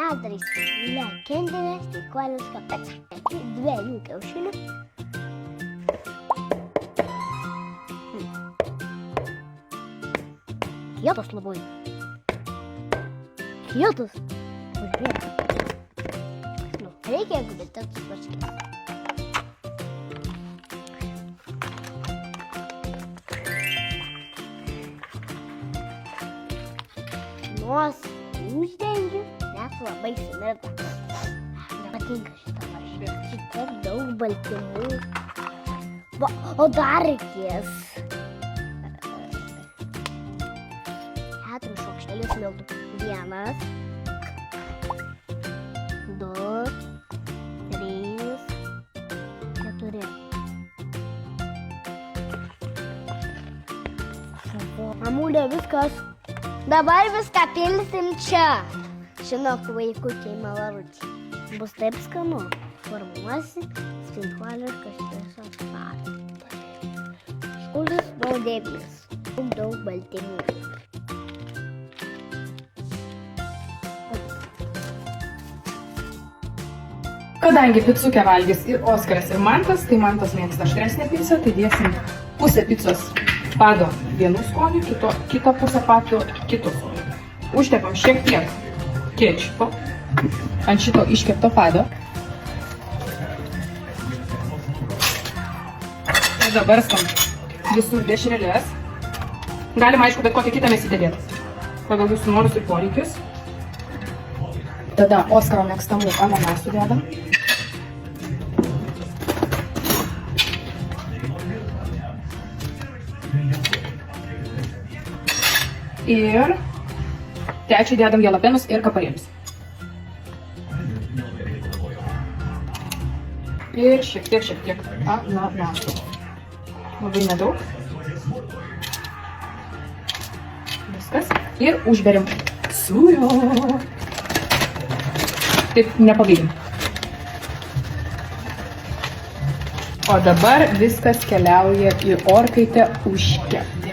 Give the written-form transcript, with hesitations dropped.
mes darysim legendinės sveikuolišką picą. 2 kiaušinių. Kietos labai. Kietos. Nu, reikia, jeigu bet ten susvarskyti. Nos uždengiu, nes labai smirda. Nepatinka šitą varškę. Šitiek daug baltymų. Va, o dar reikės 4 šaukštelius miltų. 1, 2, 3, 4. Mamulė, viskas. Dabar viską pilsim čia. Žinok, vaikučiai malaručiai. Bus taip skanu. Formuosi sveikuoliškas šviesos padas. Šulis nuodėmės. Daug baltymų. Kadangi picukę valgys ir Oskaras, ir Mantas, tai Mantas mėgsta aštresnę pizzą, tai dėsim pusę pizzos pado vienu skoniu, kitą pusę pado kitu skoniu. Užtepam šiek tiek kečupo ant šito iškepto pado. Ir dabar barstom visur dešreles. Galima, aišku, bet kokią kitą mes įdėdėt. Pagal jūsų norus ir poreikius. Tada Oskaro mėgstamų ananasų dedam. Ir trečiai dedam jalapenus ir kaparėlius. Ir šiek tiek ananasų. Labai nedaug. Viskas. Ir užberiam sūrio. Taip nepavydim. O dabar viskas keliauja į orkaitę užkepti.